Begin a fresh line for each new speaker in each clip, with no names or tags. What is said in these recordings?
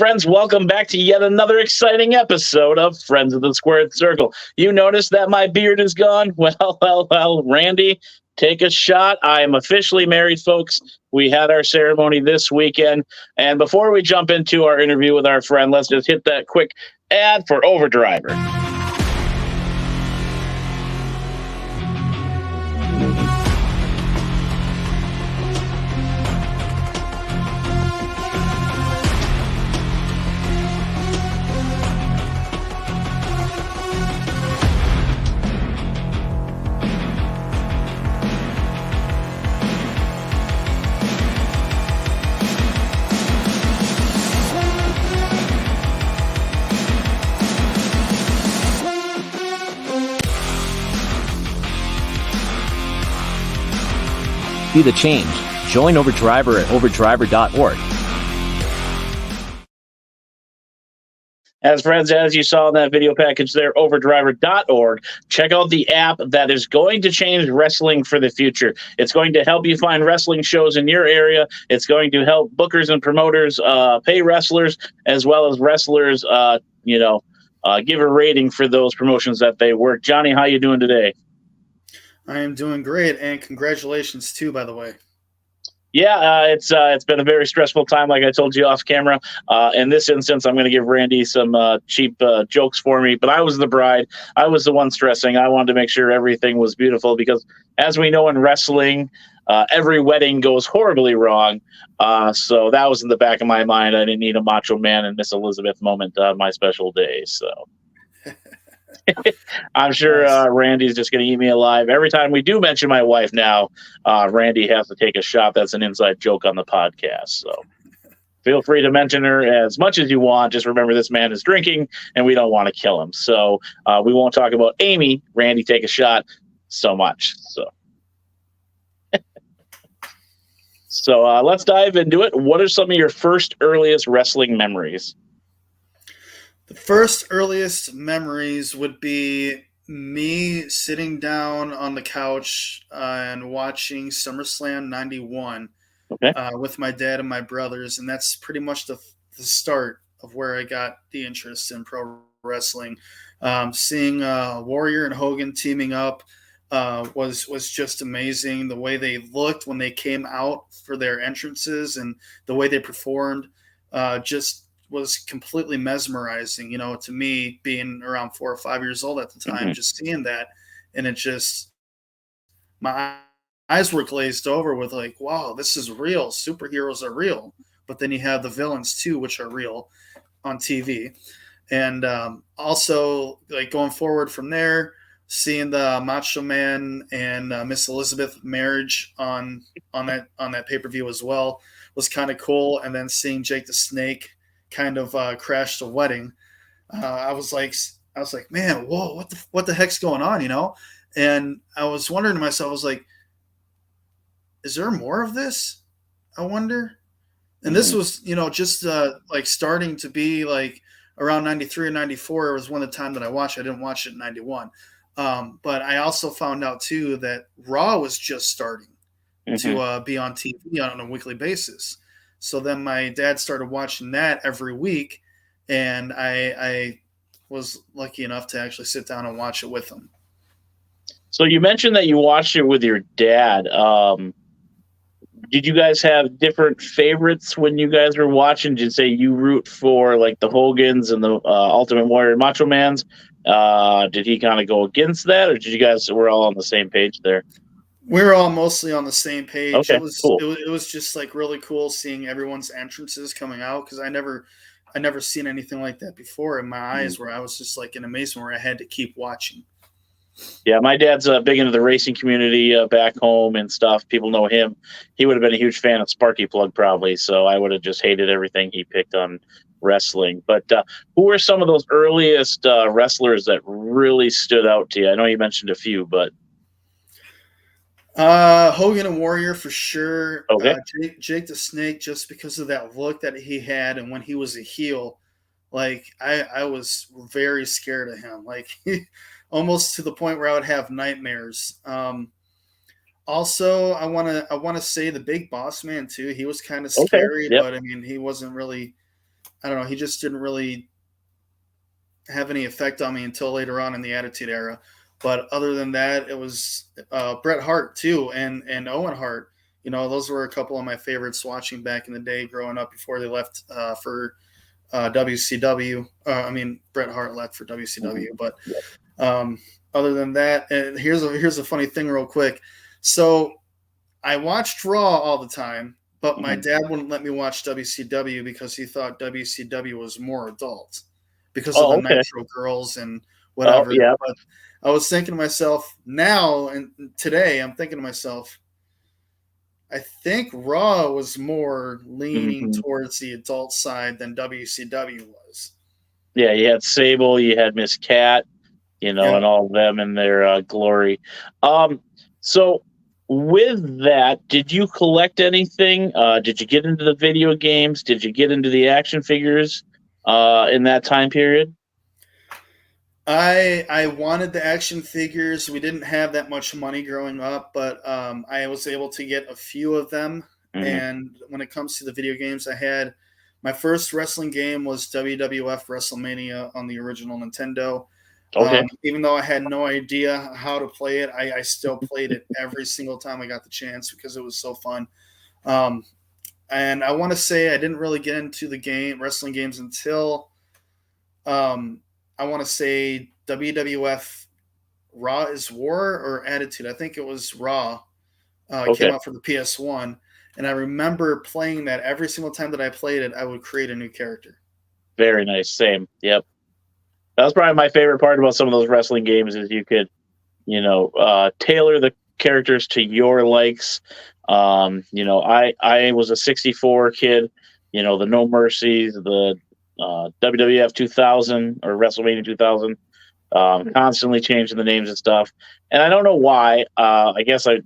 friends, welcome back to yet another exciting episode of Friends of the Squared Circle. You notice that my beard is gone? Well, Randy, take a shot. I am officially married, folks. We had our ceremony this weekend. And before we jump into our interview with our friend, let's just hit that quick ad for Overdriver.
Be the change. Join Overdriver at overdriver.org.
As you saw in that video package there, overdriver.org, check out the app that is going to change wrestling for the future. It's going to help you find wrestling shows in your area. It's going to help bookers and promoters pay wrestlers, as well as wrestlers, give a rating for those promotions that they work. Johnny, how you doing today?
I am doing great, and congratulations too, by the way.
Yeah, it's been a very stressful time, like I told you off camera. In this instance, I'm going to give Randy some cheap jokes for me, but I was the bride. I was the one stressing. I wanted to make sure everything was beautiful because, as we know in wrestling, every wedding goes horribly wrong. So that was in the back of my mind. I didn't need a Macho Man and Miss Elizabeth moment on my special day. So I'm sure Randy's just going to eat me alive. Every time we do mention my wife now, Randy has to take a shot. That's an inside joke on the podcast. So feel free to mention her as much as you want. Just remember this man is drinking and we don't want to kill him. So we won't talk about Amy. Randy, take a shot so much. So let's dive into it. What are some of your first earliest wrestling memories?
The first earliest memories would be me sitting down on the couch and watching SummerSlam 91 with my dad and my brothers. And that's pretty much the start of where I got the interest in pro wrestling. Seeing Warrior and Hogan teaming up was just amazing. The way they looked when they came out for their entrances and the way they performed just was completely mesmerizing, to me, being around 4 or 5 years old at the time, just seeing that. And it just, my eyes were glazed over with like, wow, this is real. Superheroes are real. But then you have the villains too, which are real on TV. And also like going forward from there, seeing the Macho Man and Miss Elizabeth marriage on that pay-per-view as well was kind of cool. And then seeing Jake the Snake kind of crash the wedding. I was like, man, whoa, what the heck's going on, And I was wondering to myself, I was like, is there more of this? I wonder. And this was, just like starting to be like around 93 or 94 was one of the time that I watched. I didn't watch it in 91. But I also found out too that Raw was just starting to be on TV on a weekly basis. So then my dad started watching that every week, and I was lucky enough to actually sit down and watch it with him.
So you mentioned that you watched it with your dad. Did you guys have different favorites when you guys were watching? Did you say you root for like the Hogans and the Ultimate Warrior and Macho Mans? Did he kind of go against that, or did you guys were all on the same page there?
We're all mostly on the same page.
Okay, cool.
It was just like really cool seeing everyone's entrances coming out because I never seen anything like that before in my eyes where I was just like in amazement where I had to keep watching.
Yeah, my dad's big into the racing community back home and stuff. People know him. He would have been a huge fan of Sparky Plug probably, so I would have just hated everything he picked on wrestling. But who were some of those earliest wrestlers that really stood out to you? I know you mentioned a few, but
Hogan and Warrior for sure.
Okay.
Jake the Snake, just because of that look that he had, and when he was a heel, like I was very scared of him, like almost to the point where I would have nightmares. Also, I want to say the Big Boss Man too. He was kind of scary,
Yep.
but I mean, he wasn't really I don't know. He just didn't really have any effect on me until later on in the Attitude Era. But other than that, it was Bret Hart too, and Owen Hart. You know, those were a couple of my favorites watching back in the day, growing up before they left for WCW. I mean, Bret Hart left for
Mhm.
WCW, but
Yep.
um, other than that, and here's a funny thing, real quick. So I watched Raw all the time, but my
Mhm.
dad wouldn't let me watch WCW because he thought WCW was more adult because of the
Oh, okay.
Nitro Girls and
Oh,
whatever.
yeah.
But I was thinking to myself now and today, I'm thinking to myself, I think Raw was more leaning
Mhm.
towards the adult side than WCW was.
Yeah, you had Sable, you had Miss Cat, and
Yep.
all of them in their glory. Um, so with that, did you collect anything? Did you get into the video games? Did you get into the action figures in that time period?
I wanted the action figures. We didn't have that much money growing up, but I was able to get a few of them.
Hmm.
And when it comes to the video games, I had my first wrestling game was WWF WrestleMania on the original Nintendo.
Okay,
Even though I had no idea how to play it, I still played it every single time I got the chance because it was so fun. Um, and I want to say I didn't really get into the game wrestling games until um, I want to say WWF Raw is War or Attitude. I think it was Raw. It came
okay,
out for the PS1, and I remember playing that every single time that I played it. I would create a new character.
very nice. Same. Yep. That was probably my favorite part about some of those wrestling games is you could tailor the characters to your likes. I was a '64 kid. The No Mercies, the WWF 2000 or WrestleMania 2000, constantly changing the names and stuff. And I don't know why. I guess I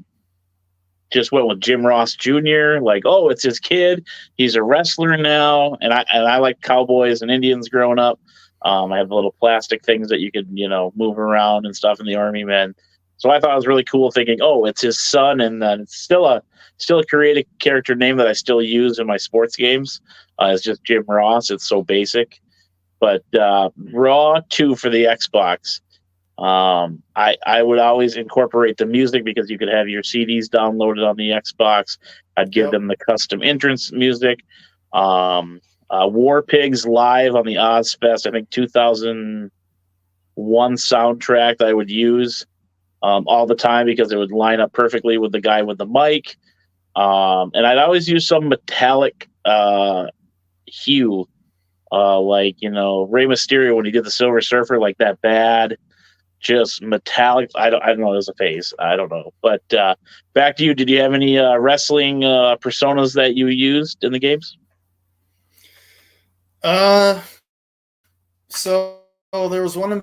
just went with Jim Ross Jr. Like, oh, it's his kid. He's a wrestler now, and I like cowboys and Indians growing up. I have the little plastic things that you could move around and stuff in the army, man. So I thought it was really cool, thinking, oh, it's his son, and then it's still a creative character name that I still use in my sports games. It's just Jim Ross. It's so basic, but Raw 2 for the Xbox. I would always incorporate the music because you could have your CDs downloaded on the Xbox. I'd give
Yep.
them the custom entrance music. War Pigs live on the Ozfest, I think 2001 soundtrack that I would use all the time because it would line up perfectly with the guy with the mic. And I'd always use some metallic hue, like Rey Mysterio when he did the Silver Surfer, like that bad just metallic. I don't know. It was a phase. I don't know. But back to you. Did you have any wrestling personas that you used in the games?
Uh, so there was one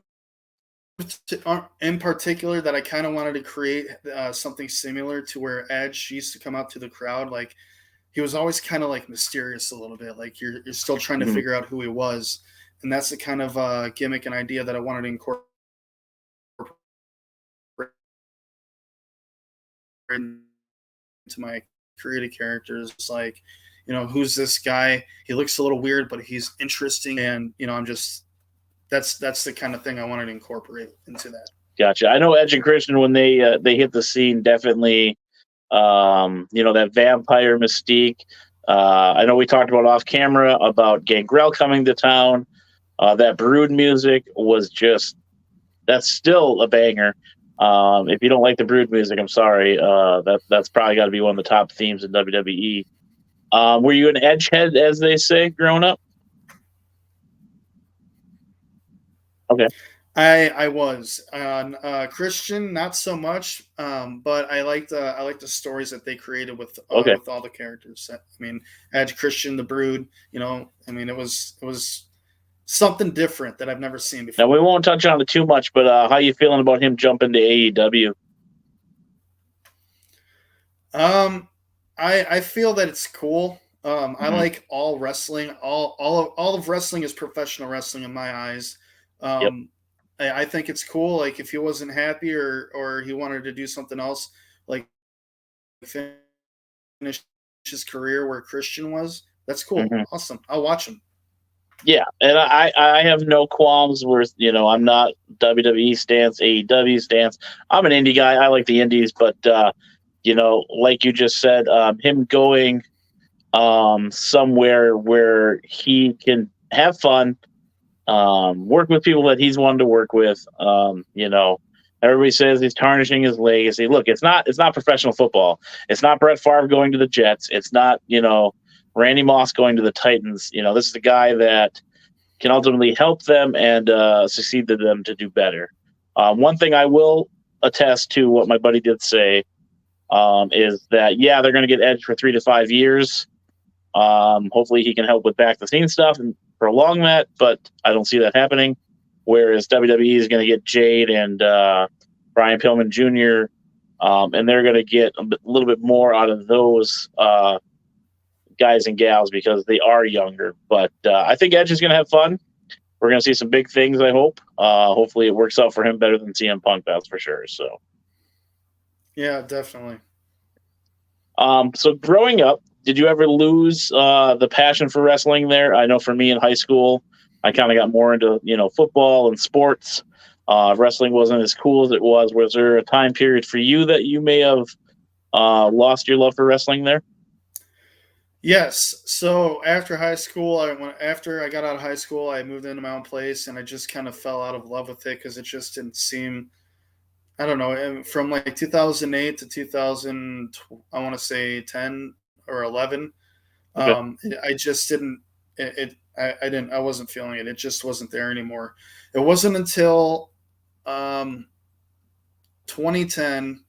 in particular that I kind of wanted to create something similar to where Edge used to come out to the crowd. Like he was always kind of like mysterious a little bit. Like you're still trying to
Mhm.
figure out who he was, and that's the kind of gimmick and idea that I wanted to incorporate into my creative characters. Like, who's this guy? He looks a little weird, but he's interesting, and I'm just that's the kind of thing I wanted to incorporate into that.
Gotcha. I know Edge and Christian when they hit the scene definitely. That vampire mystique. I know we talked about off camera about Gangrel coming to town. That Brood music was just that's still a banger. If you don't like the Brood music, I'm sorry. That's probably got to be one of the top themes in WWE. Were you an edge head, as they say, growing up? Okay,
I was Christian, not so much, but I like the stories that they created
okay.
with all the characters. I mean, Edge, Christian, the Brood. I mean, it was something different that I've never seen
Now we
before.
won't touch on it too much, but how you feeling about him jumping to AEW?
Um, I feel that it's cool. I
Hmm.
like all wrestling. All of wrestling is professional wrestling in my eyes.
Yep.
Um, I think it's cool. Like if he wasn't happy or he wanted to do something else, like finish his career where Christian was, that's cool.
Hmm.
Awesome. I'll watch him.
Yeah, and I have no qualms with, I'm not WWE stance, AEW stance. I'm an indie guy. I like the indies, but like you just said, him going somewhere where he can have fun, work with people that he's wanted to work with. Everybody says he's tarnishing his legacy. Look, it's not professional football. It's not Brett Favre going to the Jets. It's not Randy Moss going to the Titans. This is the guy that can ultimately help them and succeed to them to do better. One thing I will attest to what my buddy did say is that yeah, they're going to get Edge for 3 to 5 years. Hopefully, he can help with back the scenes stuff and prolong that, but I don't see that happening. Whereas WWE is going to get Jade and Brian Pillman Jr., and they're going to get a little bit more out of those guys and gals because they are younger. But I think Edge is going to have fun. We're going to see some big things, I hope. Hopefully, it works out for him better than CM Punk, that's for sure. So,
Yeah, definitely.
so growing up, did you ever lose the passion for wrestling there? I know for me in high school, I kind of got more into football and sports. Wrestling wasn't as cool as it was. Was there a time period for you that you may have lost your love for wrestling there?
Yes. So after high school, after I got out of high school, I moved into my own place, and I just kind of fell out of love with it because it just didn't seem. I don't know. From like 2008 to 2000, I want to say 10 or 11.
Okay.
I just didn't. I didn't. I wasn't feeling it. It just wasn't there anymore. It wasn't until 2010,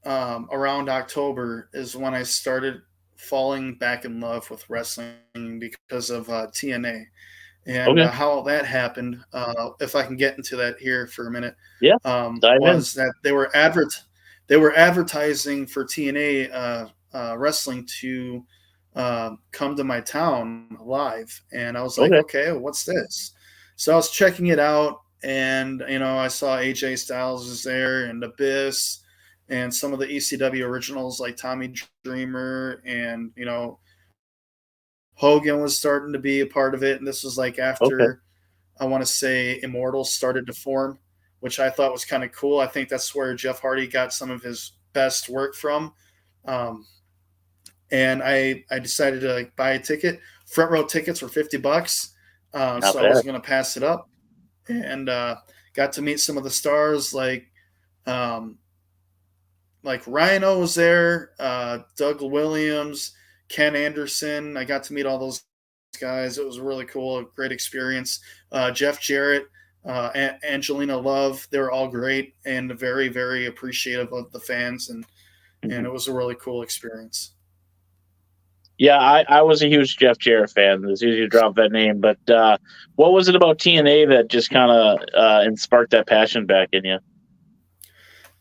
around October, is when I started falling back in love with wrestling because of TNA and
Okay.
how that happened. If I can get into that here for a minute,
Yeah. Dive in.
was that they were advertising for TNA wrestling to come to my town live, and I was like,
Okay.
okay, what's this? So I was checking it out, and I saw AJ Styles is there, and Abyss, and some of the ECW originals like Tommy Dreamer, and Hogan was starting to be a part of it, and this was like
Okay.
after I want to say Immortals started to form, which I thought was kind of cool. I think that's where Jeff Hardy got some of his best work from. Um, and I decided to like buy a ticket. Front row tickets were $50,
Not
so I
bad.
wasn't going to pass it up. And got to meet some of the stars um, like Rhino was there, Doug Williams, Ken Anderson. I got to meet all those guys. It was really cool, a great experience. Jeff Jarrett, Angelina Love, they were all great and very, very appreciative of the fans, and
Mhm.
it was a really cool experience.
Yeah, I was a huge Jeff Jarrett fan. As soon as you dropped that name, but what was it about TNA that just kind of and sparked that passion back in you?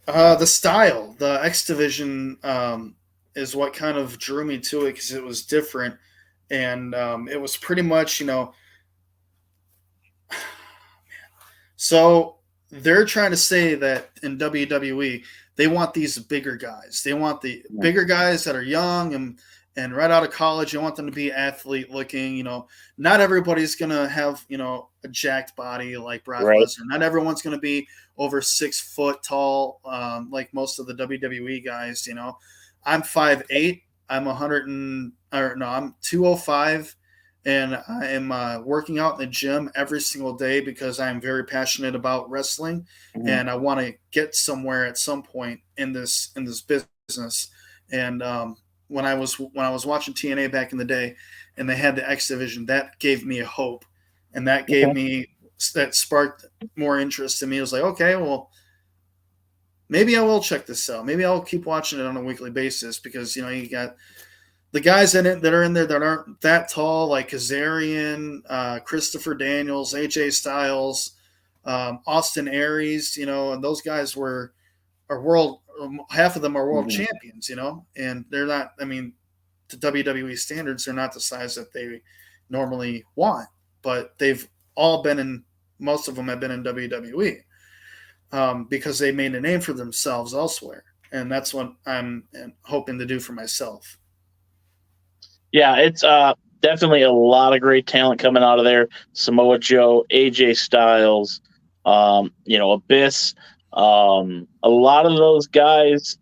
The style, the X Division, is what kind of drew me to it because it was different, and it was pretty much, So they're trying to say that in WWE they want these bigger guys. They want the
Mhm.
bigger guys that are young and right out of college. They want them to be athlete looking. Not everybody's gonna have a jacked body like Brock
Right.
Lesnar. Not everyone's gonna be over 6 foot tall like most of the WWE guys. I'm 5'8". I'm 100 and or no, I'm 205, and I am working out in the gym every single day because I am very passionate about wrestling,
Mhm.
and I want to get somewhere at some point in this business. And when I was watching TNA back in the day, and they had the X Division, that gave me a hope, and
Okay.
that sparked more interest in me. I was like, okay, well, maybe I will check this out. Maybe I'll keep watching it on a weekly basis because you got the guys in it that are in there that aren't that tall, like Kazarian, Christopher Daniels, AJ Styles, Austin Aries, and those guys are world. Half of them are world
Mhm.
champions, and they're not. I mean, to WWE standards, they're not the size that they normally want, but they've all been in. Most of them have been in WWE because they made a name for themselves elsewhere, and that's what I'm hoping to do for myself.
Yeah, it's definitely a lot of great talent coming out of there. Samoa Joe, AJ Styles, Abyss. A lot of those guys,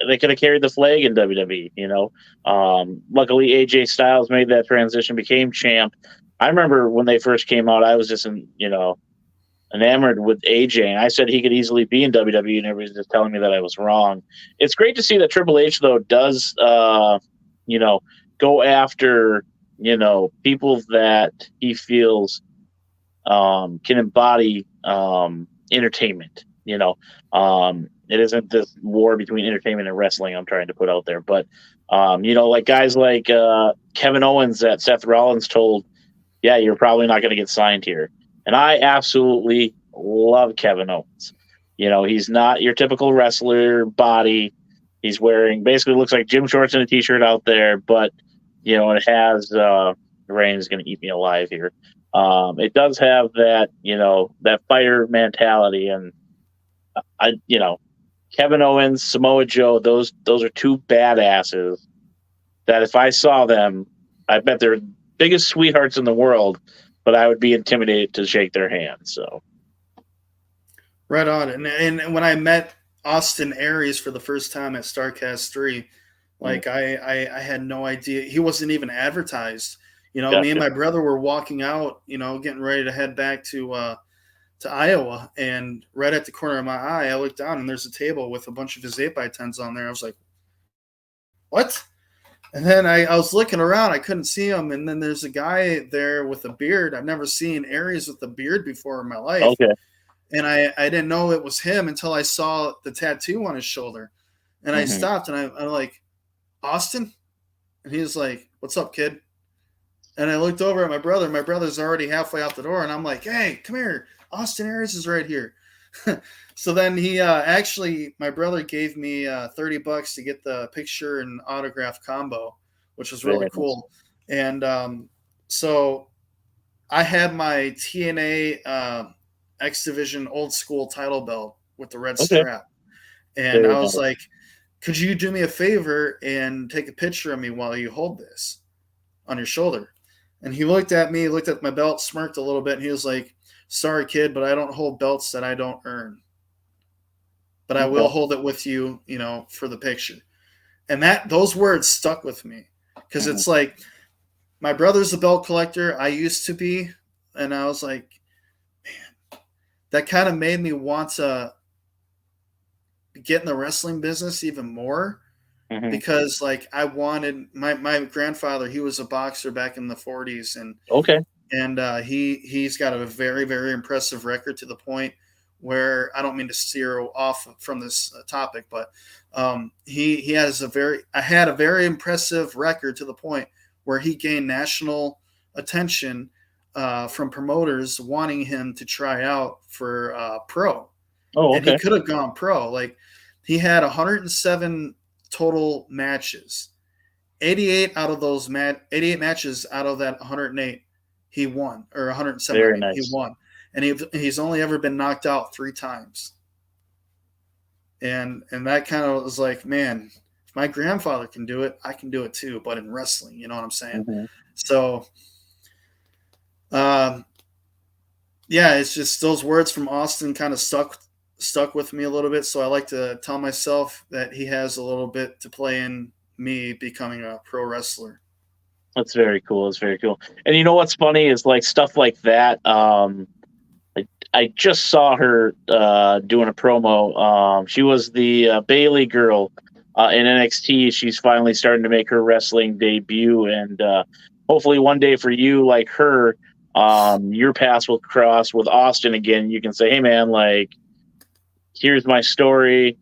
they could have carried the flag in WWE. Luckily AJ Styles made that transition, became champ. I remember when they first came out, I was just enamored with AJ, and I said he could easily be in WWE, and everybody's just telling me that I was wrong. It's great to see that Triple H though does, you know, go after people that he feels can embody entertainment. It isn't this war between entertainment and wrestling I'm trying to put out there, but like guys like Kevin Owens that Seth Rollins told, yeah, you're probably not going to get signed here. And I absolutely love Kevin Owens. He's not your typical wrestler body. He's wearing basically looks like gym shorts and a t-shirt out there, but it has Rain is going to eat me alive here. It does have that, that fighter mentality, and Kevin Owens, Samoa Joe, those are two badasses that if I saw them, I bet they're biggest sweethearts in the world, but I would be intimidated to shake their hands. So,
right on. And when I met Austin Aries for the first time at StarCast 3, like I had no idea. He wasn't even advertised.
gotcha.
Me and my brother were walking out, getting ready to head back to Iowa, and right at the corner of my eye, I looked down and there's a table with a bunch of his 8x10s on there. I was like, what? And then I was looking around, I couldn't see him, and then there's a guy there with a beard. I've never seen Aries with a beard before in my life.
Okay.
And I didn't know it was him until I saw the tattoo on his shoulder. And I stopped and I'm like, Austin? And he was like, what's up, kid? And I looked over at my brother. My brother's already halfway out the door, and I'm like, hey, come here. Austin Aries is right here. So then he my brother gave me $30 to get the picture and autograph combo, which was really cool. And so I had my TNA X Division old school title belt with the red strap. And I was like, could you do me a favor and take a picture of me while you hold this on your shoulder? And he looked at me, looked at my belt, smirked a little bit, and he was like, sorry, kid, but I don't hold belts that I don't earn. But I will hold it with you, for the picture. And those words stuck with me because it's like, my brother's a belt collector. I used to be. And I was like, man, that kind of made me want to get in the wrestling business even more. Because like I wanted my grandfather, he was a boxer back in the 40s, and he's got a very, very impressive record to the point where I don't mean to steer off from this topic, but he had a very impressive record to the point where he gained national attention from promoters wanting him to try out for pro. And he could have gone pro. Like he had 107 total matches. 88 matches out of that 108 he won, or 107 nice. He won. And he's only ever been knocked out 3 times. And that kind of was like, man, if my grandfather can do it, I can do it too, but in wrestling, you know what I'm saying? So it's just those words from Austin kind of stuck with me a little bit. So I like to tell myself that he has a little bit to play in me becoming a pro wrestler.
That's very cool. It's very cool. And you know what's funny is like stuff like that. I just saw her doing a promo. She was the Bailey girl in NXT. She's finally starting to make her wrestling debut, and hopefully one day for you like her, your paths will cross with Austin again. You can say, hey man, like, here's my story.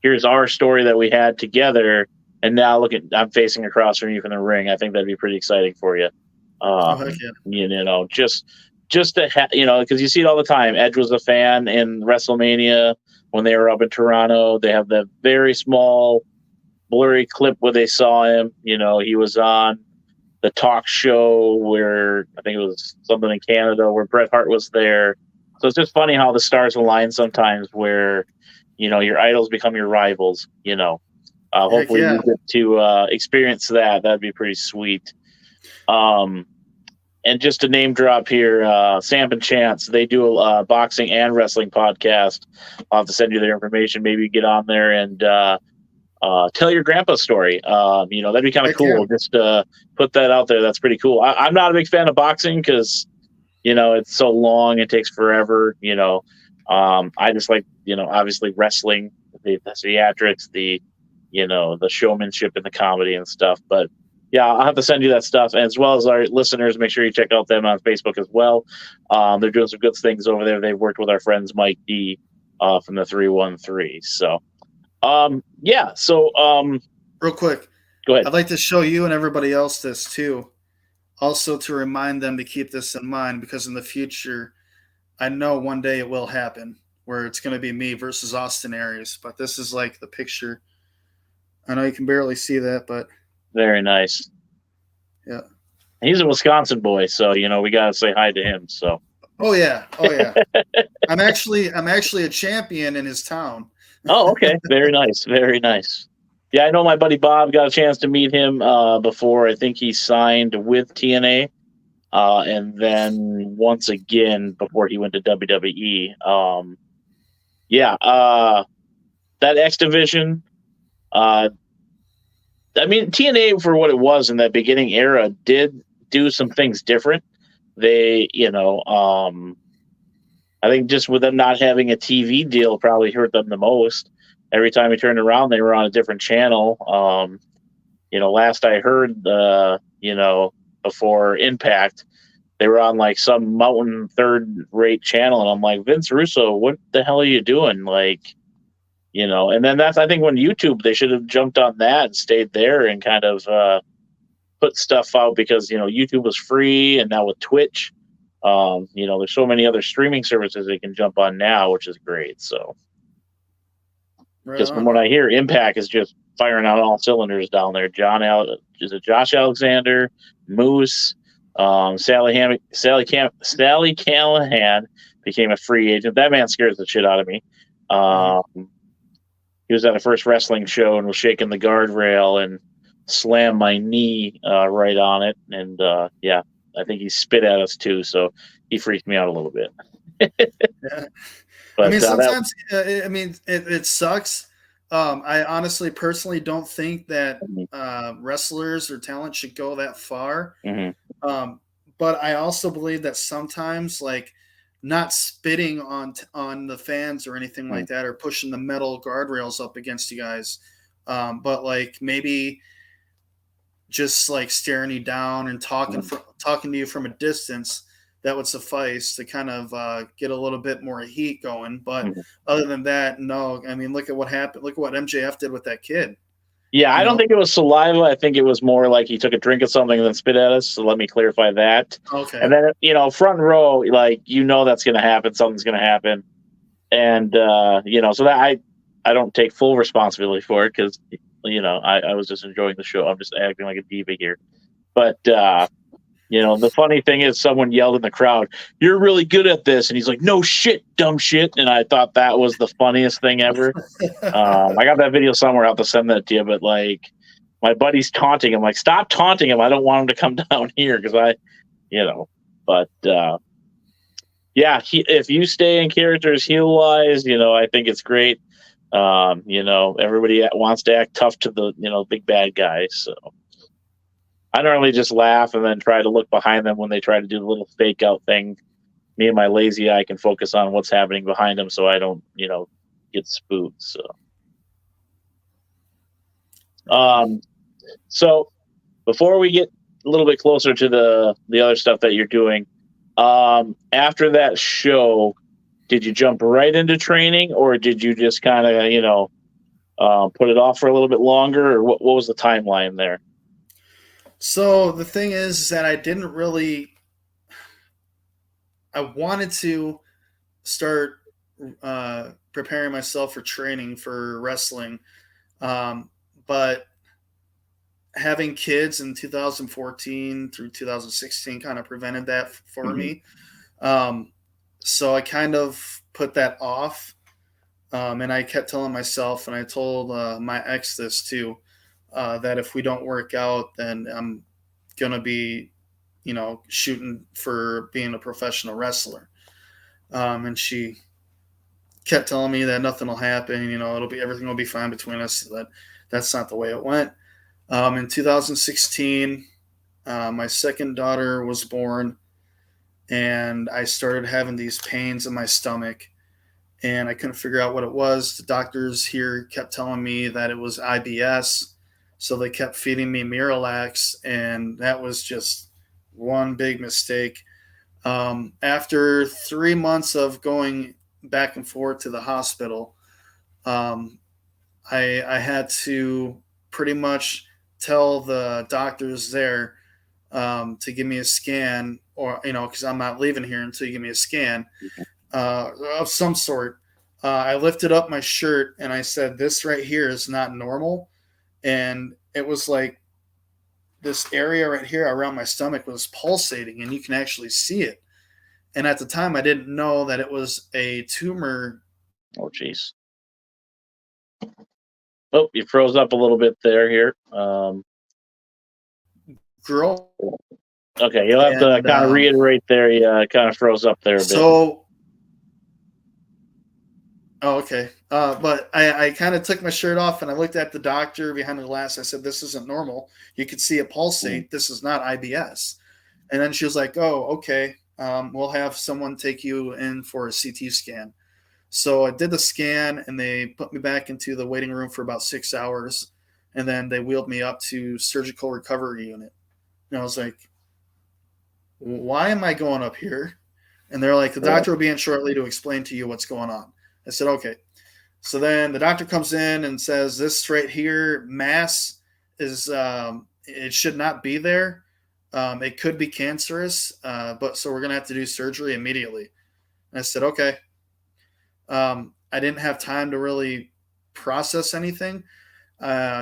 Here's our story that we had together. And now look I'm facing across from you from the ring. I think that'd be pretty exciting for you. Just to because you see it all the time. Edge was a fan in WrestleMania when they were up in Toronto. They have that very small, blurry clip where they saw him. He was on the talk show where I think it was something in Canada where Bret Hart was there. So it's just funny how the stars align sometimes where, your idols become your rivals, Hopefully you get to experience that. That'd be pretty sweet. Um, and just to name drop here, Samp and Chance, they do a boxing and wrestling podcast. I'll have to send you their information. Maybe you get on there and tell your grandpa's story. That'd be kind of
Heck yeah.
cool. Just put that out there. That's pretty cool. I'm not a big fan of boxing because it's so long. It takes forever. I just like obviously wrestling, the theatrics, the showmanship and the comedy and stuff. But yeah, I'll have to send you that stuff, as well as our listeners. Make sure you check out them on Facebook as well. They're doing some good things over there. They've worked with our friends Mike D from the 313. So yeah. So
Real quick,
go ahead.
I'd like to show you and everybody else this too. Also, to remind them to keep this in mind, because in the future, I know one day it will happen where it's going to be me versus Austin Aries. But this is like the picture. I know you can barely see that, but
Very nice.
yeah.
He's a Wisconsin boy, so we gotta say hi to him. So.
Oh yeah. I'm actually a champion in his town.
Oh, okay. Very nice. Very nice. Yeah, I know my buddy Bob got a chance to meet him before. I think he signed with TNA, and then once again before he went to WWE. That X Division. TNA, for what it was in that beginning era, did do some things different. They, I think just with them not having a TV deal probably hurt them the most. Every time we turned around, they were on a different channel. Last I heard, before Impact, they were on like some mountain third-rate channel, and I'm like, Vince Russo, what the hell are you doing? And then I think when YouTube, they should have jumped on that and stayed there and kind of put stuff out, because YouTube was free, and now with Twitch, there's so many other streaming services they can jump on now, which is great. So, because from what I hear, Impact is just firing out all cylinders down there. Josh Alexander, Moose, Sally Callahan became a free agent. That man scares the shit out of me. He was at a first wrestling show and was shaking the guardrail and slammed my knee right on it. And I think he spit at us too, so he freaked me out a little bit.
Yeah.
But
sometimes it sucks. I honestly, personally, don't think that wrestlers or talent should go that far.
Mm-hmm.
But I also believe that sometimes, like, not spitting on the fans or anything like that, or pushing the metal guardrails up against you guys, but like maybe just like staring you down and talking to you from a distance, that would suffice to kind of get a little bit more heat going. But other than that, no. Look at what happened. Look at what MJF did with that kid.
Yeah, I don't think it was saliva. I think it was more like he took a drink of something and then spit at us. So let me clarify that.
Okay.
And then, front row, like, that's going to happen. Something's going to happen. And, so that I don't take full responsibility for it, because, I was just enjoying the show. I'm just acting like a diva here. But, the funny thing is, someone yelled in the crowd, "You're really good at this." And he's like, "No shit, dumb shit." And I thought that was the funniest thing ever. I got that video somewhere. I'll have to send that to you. But like, my buddy's taunting him. Like, stop taunting him. I don't want him to come down here, because but if you stay in characters heel wise, I think it's great. Everybody wants to act tough to the, big bad guys. So I normally just laugh and then try to look behind them when they try to do the little fake out thing. Me and my lazy eye can focus on what's happening behind them, so I don't, get spooked. So before we get a little bit closer to the other stuff that you're doing, after that show, did you jump right into training, or did you just kind of, put it off for a little bit longer, or what was the timeline there?
So the thing is that I wanted to start preparing myself for training for wrestling, but having kids in 2014 through 2016 kind of prevented that for me. So I kind of put that off, and I kept telling myself, and I told my ex this too, that if we don't work out, then I'm gonna be, shooting for being a professional wrestler. And she kept telling me that nothing will happen. Everything will be fine between us. That's not the way it went. In 2016, my second daughter was born, and I started having these pains in my stomach, and I couldn't figure out what it was. The doctors here kept telling me that it was IBS, so they kept feeding me Miralax, and that was just one big mistake. After 3 months of going back and forth to the hospital, um, I had to pretty much tell the doctors there to give me a scan, or because I'm not leaving here until you give me a scan of some sort. I lifted up my shirt and I said, "This right here is not normal," and it was like this area right here around my stomach was pulsating, and you can actually see it. And at the time, I didn't know that it was a tumor.
Oh, jeez. Oh, you froze up a little bit there here.
Growth.
Okay, you'll have to
And
kind of reiterate there. You kind of froze up there a bit.
so, oh, okay. But I kind of took my shirt off and I looked at the doctor behind the glass. I said, "This isn't normal. You can see it pulsate. This is not IBS." And then she was like, "Oh, okay. We'll have someone take you in for a CT scan." So I did the scan and they put me back into the waiting room for about 6 hours. And then they wheeled me up to surgical recovery unit. And I was like, "Why am I going up here?" And they're like, "The doctor will be in shortly to explain to you what's going on." I said, "Okay." So then the doctor comes in and says, "This right here, mass is, it should not be there. It could be cancerous, but so we're going to have to do surgery immediately." And I said, "Okay." I didn't have time to really process anything.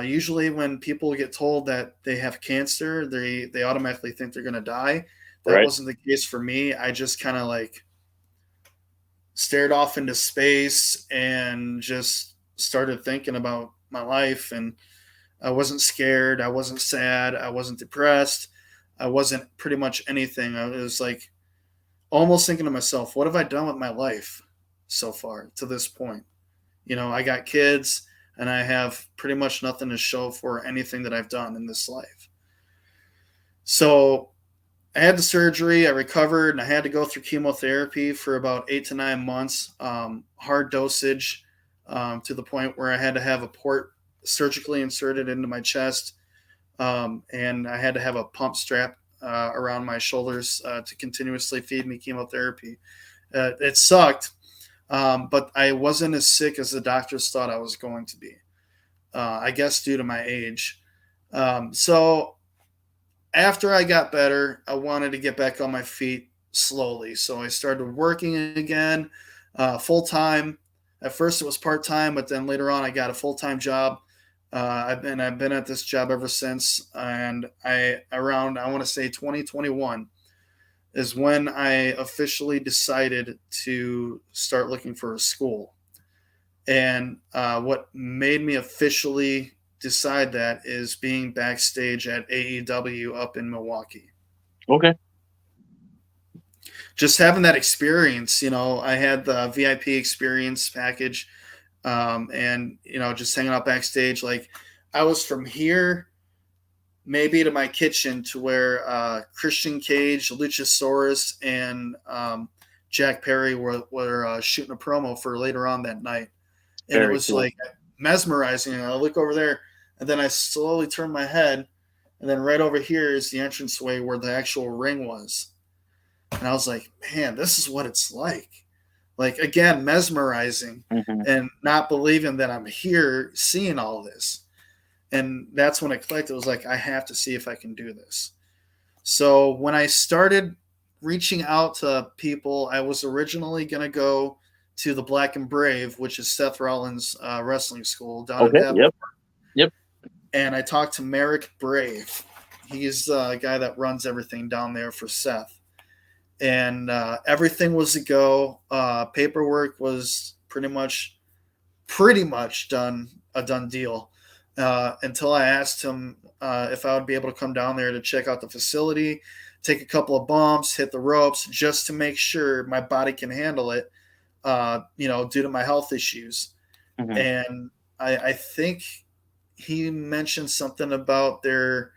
Usually, when people get told that they have cancer, they automatically think they're going to die. That
Right.
wasn't the case for me. I just kind of like stared off into space and just started thinking about my life. And I wasn't scared. I wasn't sad. I wasn't depressed. I wasn't pretty much anything. I was like almost thinking to myself, what have I done with my life so far to this point? I got kids and I have pretty much nothing to show for anything that I've done in this life. So I had the surgery, I recovered, and I had to go through chemotherapy for about 8 to 9 months, hard dosage, to the point where I had to have a port surgically inserted into my chest, and I had to have a pump strap around my shoulders to continuously feed me chemotherapy. It sucked, but I wasn't as sick as the doctors thought I was going to be, I guess due to my age. So after I got better, I wanted to get back on my feet slowly. So I started working again, full time. At first, it was part time, but then later on, I got a full time job. I've been at this job ever since. And I want to say 2021 is when I officially decided to start looking for a school. And what made me officially decide that is being backstage at AEW up in Milwaukee.
Okay.
Just having that experience, I had the VIP experience package, and just hanging out backstage. Like I was from here, maybe to my kitchen, to where Christian Cage, Luchasaurus, and Jack Perry were shooting a promo for later on that night, and
Very
it was
cool.
like mesmerizing. And I look over there, and then I slowly turn my head, and then right over here is the entranceway where the actual ring was. And I was like, man, this is what it's like. Like, again, mesmerizing and not believing that I'm here seeing all this. And that's when it clicked. It was like, I have to see if I can do this. So when I started reaching out to people, I was originally going to go to the Black and Brave, which is Seth Rollins' wrestling school down in Davenport.
Yep.
And I talked to Merrick Brave. He's the guy that runs everything down there for Seth. And everything was a go. Paperwork was pretty much a done deal. until I asked him if I would be able to come down there to check out the facility, take a couple of bumps, hit the ropes, just to make sure my body can handle it, due to my health issues.
Hmm.
And I think he mentioned something about their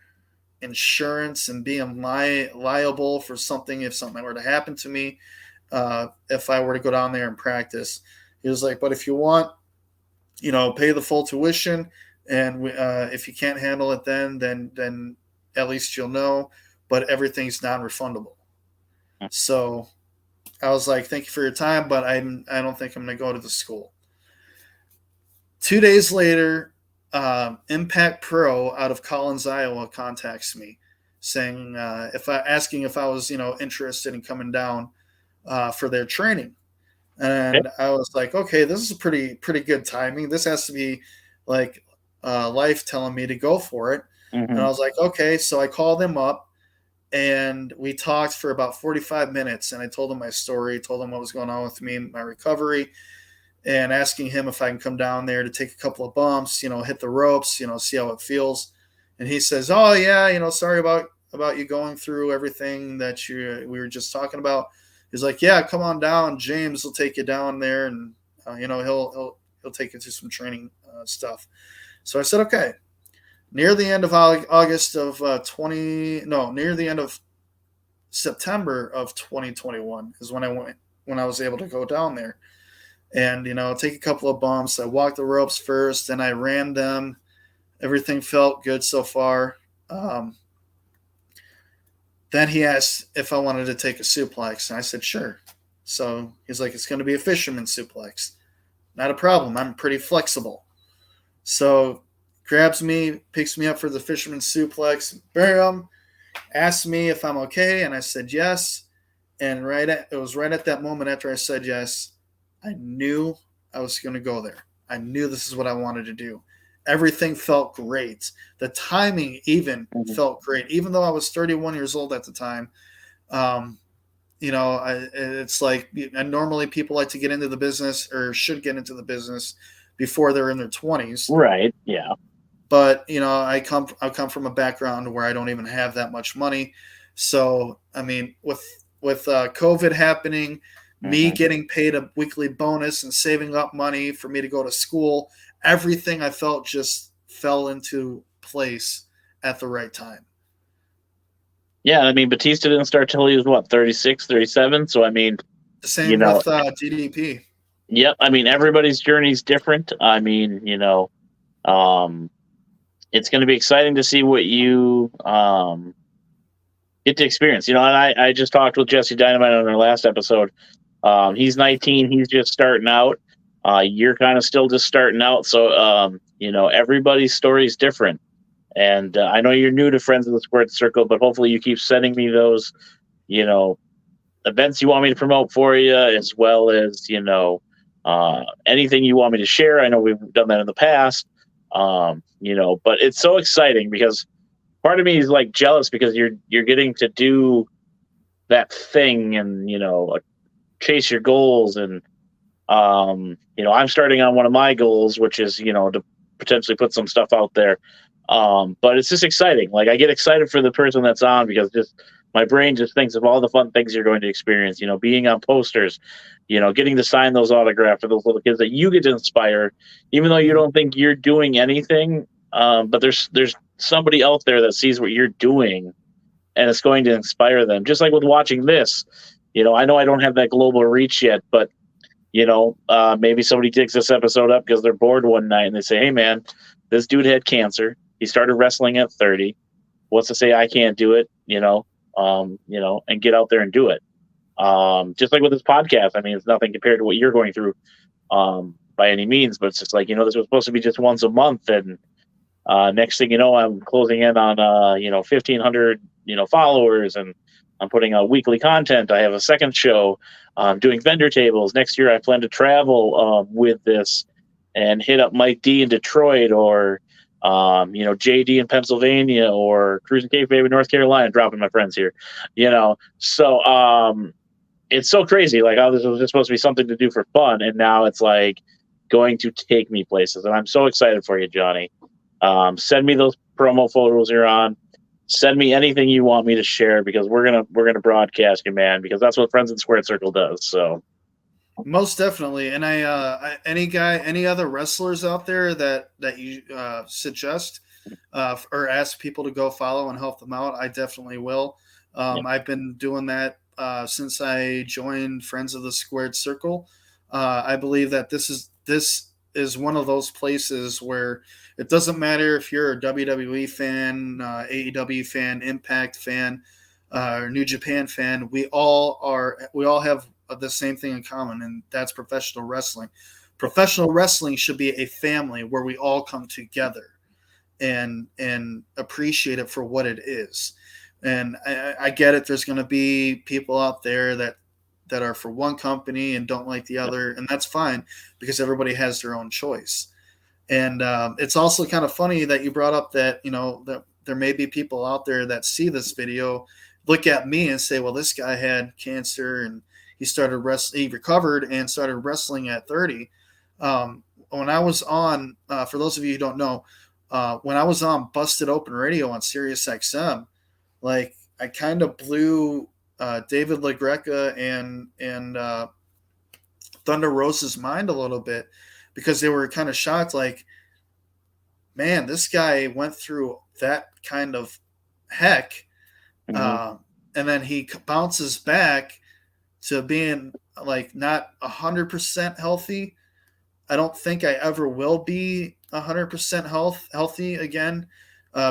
insurance and being liable for something if something were to happen to me, if I were to go down there and practice. He was like, but if you want, pay the full tuition, and if you can't handle it, then at least you'll know. But everything's non-refundable. So I was like, thank you for your time, but I don't think I'm going to go to the school. 2 days later, Impact Pro out of Collins, Iowa, contacts me, saying asking if I was interested in coming down for their training. And I was like, okay, this is pretty good timing. This has to be like life telling me to go for it. And
Hmm.
I was like, okay. So I called him up and we talked for about 45 minutes. And I told him my story, told him what was going on with me, my recovery, and asking him if I can come down there to take a couple of bumps, hit the ropes, see how it feels. And he says, oh yeah, sorry about you going through everything that we were just talking about. He's like, yeah, come on down. James will take you down there, and he'll take you through some training stuff. So I said, okay. Near the end of August of near the end of September of 2021 is when I was able to go down there and take a couple of bumps. I walked the ropes first, and I ran them. Everything felt good so far. Then he asked if I wanted to take a suplex, and I said sure. So he's like, it's going to be a fisherman suplex. Not a problem. I'm pretty flexible. So grabs me, picks me up for the fisherman suplex, bam, asks me if I'm okay, and I said yes. And it was right at that moment after I said yes, I knew I was going to go there. I knew this is what I wanted to do. Everything felt great. The timing even
Hmm.
felt great, even though I was 31 years old at the time. Um, it's like normally people like to get into the business or should get into the business before they're in their 20s.
Right. Yeah.
But I come from a background where I don't even have that much money. So I mean, with COVID happening, me
Hmm.
getting paid a weekly bonus and saving up money for me to go to school, everything I felt just fell into place at the right time.
Yeah. I mean, Batista didn't start till he was what, 36, 37. So I mean,
The
you
same
know,
with DDP.
yep. I mean, everybody's journey is different. I mean, um, it's going to be exciting to see what you get to experience. And I just talked with Jesse Dynamite on our last episode. He's 19. He's just starting out. You're kind of still just starting out. So, everybody's story is different. And I know you're new to Friends of the Sports Circle, but hopefully you keep sending me those, you know, events you want me to promote for you, as well as, anything you want me to share. I know we've done that in the past. But it's so exciting because part of me is like jealous because you're getting to do that thing and, chase your goals. And I'm starting on one of my goals, which is to potentially put some stuff out there. But it's just exciting. Like, I get excited for the person that's on because just my brain just thinks of all the fun things you're going to experience, being on posters, getting to sign those autographs for those little kids that you get to inspire, even though you
Mhm.
don't think you're doing anything. But there's somebody out there that sees what you're doing, and it's going to inspire them. Just like with watching this, I know I don't have that global reach yet, but maybe somebody digs this episode up because they're bored one night and they say, "Hey, man, this dude had cancer. He started wrestling at 30. What's to say I can't do it?" And get out there and do it. Just like with this podcast, I mean, it's nothing compared to what you're going through by any means, but it's just like this was supposed to be just once a month, and next thing you know, I'm closing in on 1,500 followers, and I'm putting out weekly content. I have a second show. I'm doing vendor tables. Next year, I plan to travel with this and hit up Mike D in Detroit, or JD in Pennsylvania, or Cruising Kayfabe in North Carolina. Dropping my friends here, So it's so crazy. Like, how this was just supposed to be something to do for fun, and now it's like going to take me places, and I'm so excited for you, Johnny. Send me those promo photos you're on. Send me anything you want me to share because we're gonna broadcast you, man, because that's what Friends in Squared Circle does. So
Most definitely. And any other wrestlers out there that you suggest or ask people to go follow and help them out, I definitely will.
yeah,
I've been doing that since I joined Friends of the Squared Circle. I believe that this is one of those places where it doesn't matter if you're a WWE fan, AEW fan, Impact fan, or New Japan fan. We all have the same thing in common, and that's professional wrestling. Professional wrestling should be a family where we all come together and appreciate it for what it is. And I get it. There's going to be people out there that are for one company and don't like the other, and that's fine because everybody has their own choice. And it's also kind of funny that you brought up that that there may be people out there that see this video, look at me and say, "Well, this guy had cancer and he recovered and started wrestling at 30." When I was on, for those of you who don't know, when I was on Busted Open Radio on Sirius XM, like I kind of blew David LaGreca and Thunder Rosa's mind a little bit because they were kind of shocked, like, man, this guy went through that kind of heck,
mhm,
and then he bounces back to being like not 100% healthy. I don't think I ever will be 100% healthy again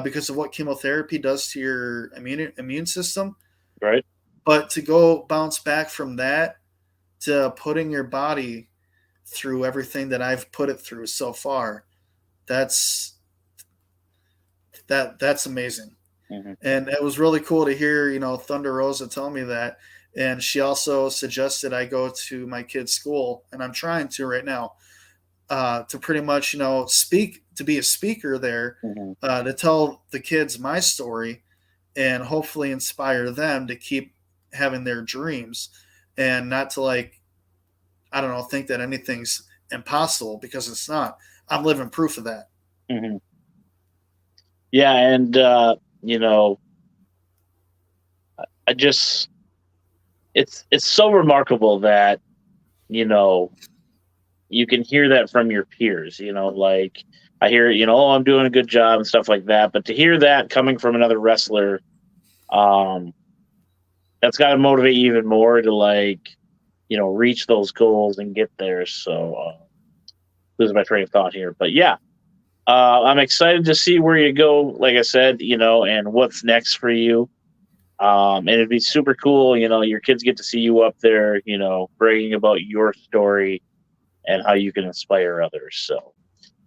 because of what chemotherapy does to your immune system.
right.
But to go bounce back from that to putting your body through everything that I've put it through so far, that's that's amazing.
Mhm,
And it was really cool to hear, Thunder Rosa tell me that. And she also suggested I go to my kid's school, and I'm trying to right now to pretty much, to be a speaker there,
mhm.
to tell the kids my story and hopefully inspire them to keep having their dreams and not to, like, I don't know, think that anything's impossible because it's not. I'm living proof of that.
Mhm. Yeah, and you know, I just it's so remarkable that you know you can hear that from your peers. Like I hear oh, I'm doing a good job and stuff like that, but to hear that coming from another wrestler, um, that's got to motivate you even more to reach those goals and get there. So losing my train of thought here, but yeah, I'm excited to see where you go. Like I said, and what's next for you. And it'd be super cool, your kids get to see you up there, bragging about your story and how you can inspire others. So,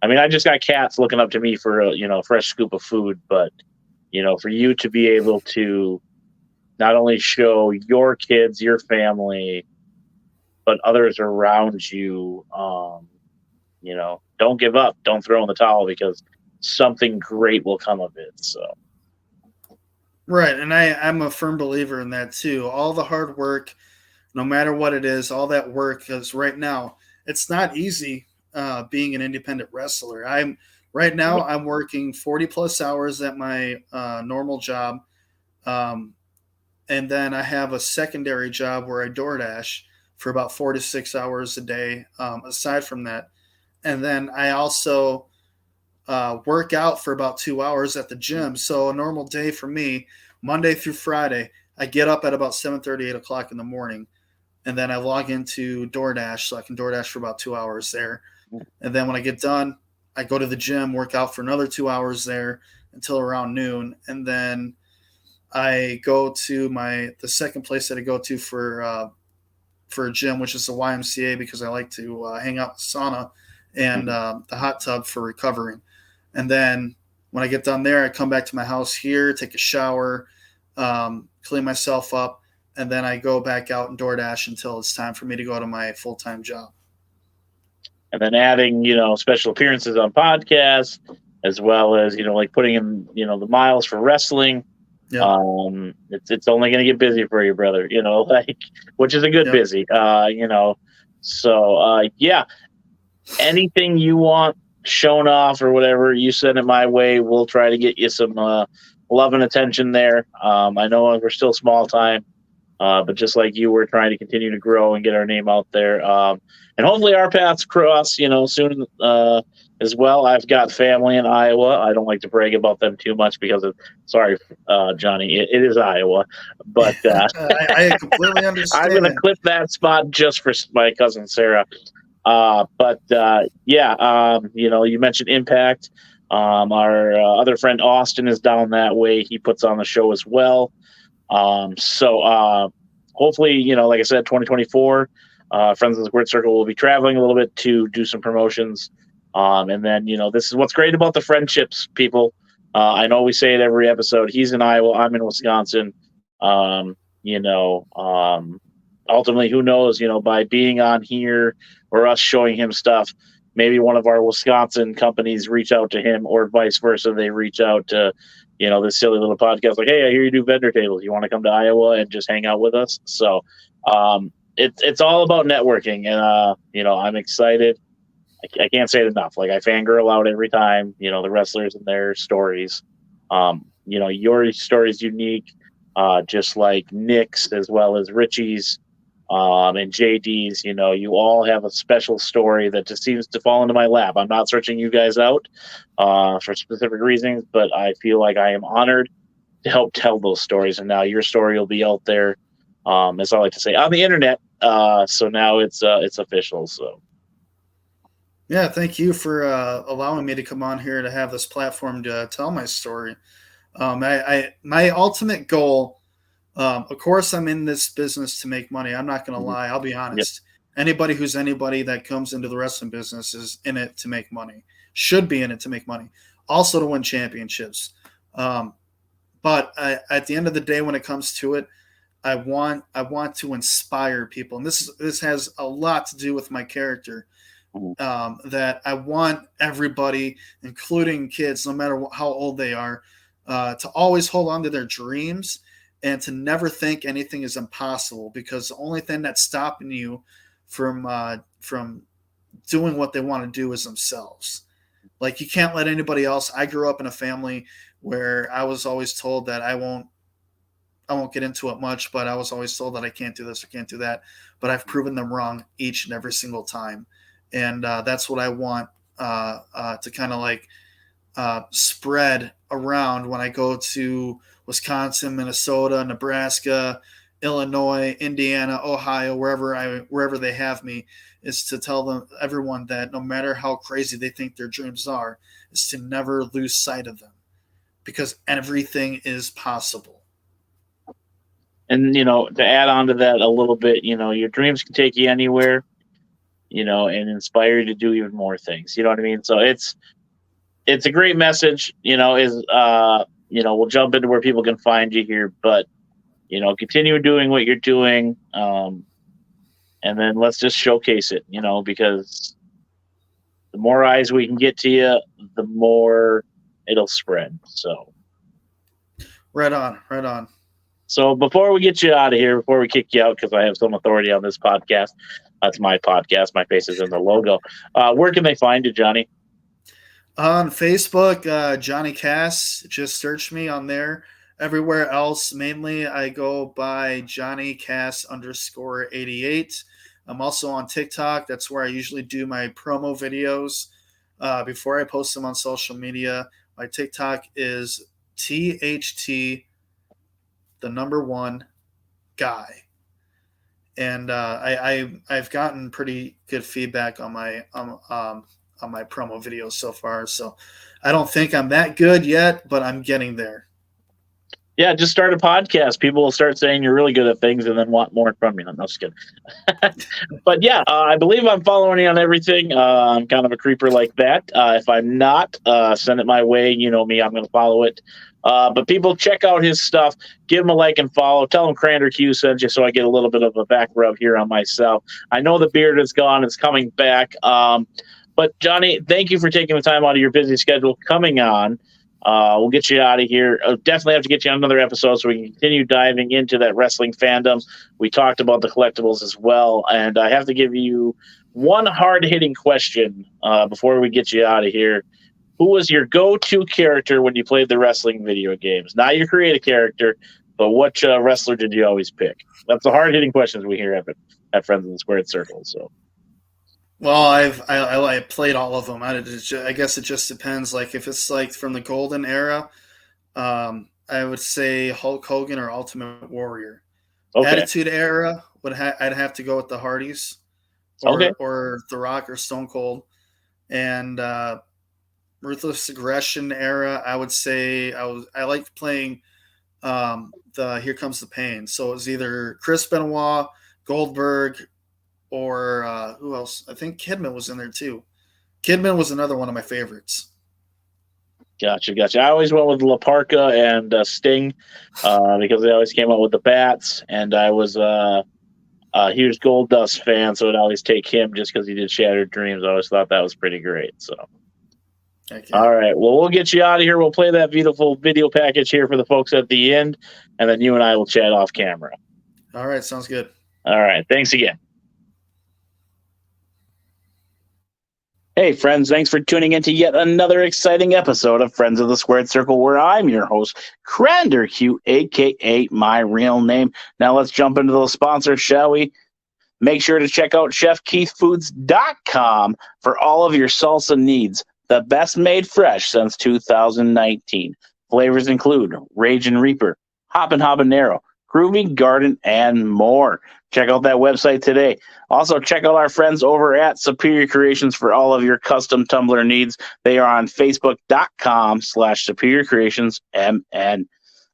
I mean, I just got cats looking up to me for a, fresh scoop of food, but, for you to be able to not only show your kids, your family, but others around you, don't give up, don't throw in the towel because something great will come of it. So,
Right. And I'm a firm believer in that too. All the hard work, no matter what it is, all that work, because right now it's not easy being an independent wrestler. Right now I'm working 40 plus hours at my normal job. Um, and then I have a secondary job where I DoorDash for about 4 to 6 hours a day. Aside from that, and then I also work out for about 2 hours at the gym. So a normal day for me, Monday through Friday, I get up at about 7:30, 8 o'clock in the morning, and then I log into DoorDash so I can DoorDash for about 2 hours there. And then when I get done, I go to the gym, work out for another 2 hours there until around noon, and then I go to the second place that I go to for a gym, which is the YMCA, because I like to hang out in the sauna and the hot tub for recovering. And then when I get done there, I come back to my house here, take a shower, clean myself up, and then I go back out and DoorDash until it's time for me to go to my full-time job.
and then adding special appearances on podcasts as well as like putting in the miles for wrestling.
Yep.
It's only going to get busy for you, brother, like, which is a good
Yep.
busy. So yeah, anything you want shown off or whatever, you send it my way. We'll try to get you some love and attention there. I know we're still small time, but just like you, we're trying to continue to grow and get our name out there. And hopefully our paths cross, soon as well. I've got family in Iowa. I don't like to brag about them too much because sorry, Johnny, it is Iowa. But
I completely
I'm
understand.
going to clip that spot just for my cousin Sarah. You mentioned Impact. Our other friend Austin is down that way. He puts on the show as well. Hopefully, like I said, 2024, Friends of the Squirt Circle will be traveling a little bit to do some promotions. And then, this is what's great about the friendships, people. I know we say it every episode. He's in Iowa. I'm in Wisconsin. Ultimately, who knows, by being on here or us showing him stuff, maybe one of our Wisconsin companies reach out to him or vice versa. They reach out to, this silly little podcast like, hey, I hear you do vendor tables. You want to come to Iowa and just hang out with us? So it's all about networking. And, I'm excited. I can't say it enough. Like, I fangirl out every time, the wrestlers and their stories. Your story is unique, just like Nick's as well as Richie's. And JD's, you all have a special story that just seems to fall into my lap. I'm not searching you guys out for specific reasons, but I feel like I am honored to help tell those stories. And now your story will be out there, as I like to say, on the internet. So now it's official. So.
Yeah, thank you for allowing me to come on here to have this platform to tell my story. My ultimate goal. Of course, I'm in this business to make money. I'm not going to lie. I'll be honest. Yep. Anybody that comes into the wrestling business is in it to make money, should be in it to make money, also to win championships. But at the end of the day, when it comes to it, I want to inspire people. And this has a lot to do with my character, that I want everybody, including kids, no matter how old they are, to always hold on to their dreams and to never think anything is impossible, because the only thing that's stopping you from doing what they want to do is themselves. Like, you can't let anybody else. I grew up in a family where I was always told that I won't get into it much, but I was always told that I can't do this or can't do that. But I've proven them wrong each and every single time. And that's what I want to kind of like spread around when I go to Wisconsin, Minnesota, Nebraska, Illinois, Indiana, Ohio, wherever they have me, is to tell everyone that no matter how crazy they think their dreams are, is to never lose sight of them, because everything is possible.
And, to add on to that a little bit, your dreams can take you anywhere, and inspire you to do even more things. You know what I mean? So it's a great message, we'll jump into where people can find you here, but, continue doing what you're doing. And then let's just showcase it, because the more eyes we can get to you, the more it'll spread. So.
Right on.
So before we get you out of here, before we kick you out, because I have some authority on this podcast, that's my podcast. My face is in the logo. Where can they find you, Johnny?
On Facebook, Johnny Cass. Just search me on there. Everywhere else, mainly I go by Johnny Cass _88. I'm also on TikTok. That's where I usually do my promo videos before I post them on social media. My TikTok is THT, the number one guy. And I've gotten pretty good feedback on my promo videos so far. So I don't think I'm that good yet, but I'm getting there.
Yeah, just start a podcast. People will start saying you're really good at things and then want more from you. I'm just kidding. But yeah, I believe I'm following you on everything. I'm kind of a creeper like that. If I'm not, send it my way. You know me, I'm going to follow it. But people, check out his stuff. Give him a like and follow. Tell him Crander Q sent you, so I get a little bit of a back rub here on myself. I know the beard is gone. It's coming back. But Johnny, thank you for taking the time out of your busy schedule coming on. We'll get you out of here. Definitely have to get you on another episode so we can continue diving into that wrestling fandom. We talked about the collectibles as well, and I have to give you one hard-hitting question before we get you out of here. Who was your go-to character when you played the wrestling video games? Not your creative character, but what wrestler did you always pick? That's the hard-hitting questions we hear at Friends of the Squared Circle. So.
Well, I played all of them. I guess it just depends. Like if it's like from the golden era, I would say Hulk Hogan or Ultimate Warrior.
Okay.
Attitude era I'd have to go with the Hardys, or The Rock or Stone Cold, and Ruthless Aggression era. I would say I liked playing the Here Comes the Pain. So it was either Chris Benoit, Goldberg, or who else? I think Kidman was in there too. Kidman was another one of my favorites.
Gotcha. I always went with La Parka and Sting because they always came out with the bats, and I was a huge Goldust fan, so I'd always take him just because he did Shattered Dreams. I always thought that was pretty great. So,
Okay.
All right. Well, we'll get you out of here. We'll play that beautiful video package here for the folks at the end, and then you and I will chat off camera.
All right. Sounds good.
All right. Thanks again. Hey, friends, thanks for tuning in to yet another exciting episode of Friends of the Squared Circle, where I'm your host, Crander Q, a.k.a. my real name. Now let's jump into the sponsors, shall we? Make sure to check out ChefKeithFoods.com for all of your salsa needs. The best made fresh since 2019. Flavors include Ragin' Reaper, Hoppin' Habanero, Groovy Garden, and more. Check out that website today. Also, check out our friends over at Superior Creations for all of your custom tumbler needs. They are on Facebook.com/Superior Creations MN.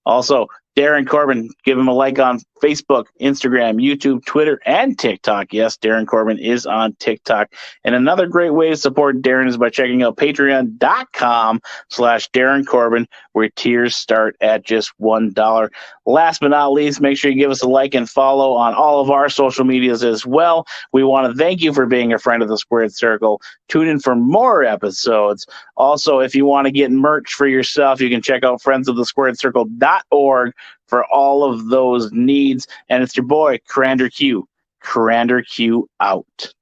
Also, Darren Corbin, give him a like on Facebook, Instagram, YouTube, Twitter, and TikTok. Yes, Darren Corbin is on TikTok. And another great way to support Darren is by checking out patreon.com/Darren Corbin, where tiers start at just $1. Last but not least, make sure you give us a like and follow on all of our social medias as well. We want to thank you for being a friend of the Squared Circle. Tune in for more episodes. Also, if you want to get merch for yourself, you can check out friendsofthesquaredcircle.org for all of those needs. And it's your boy, Crander Q. Crander Q out.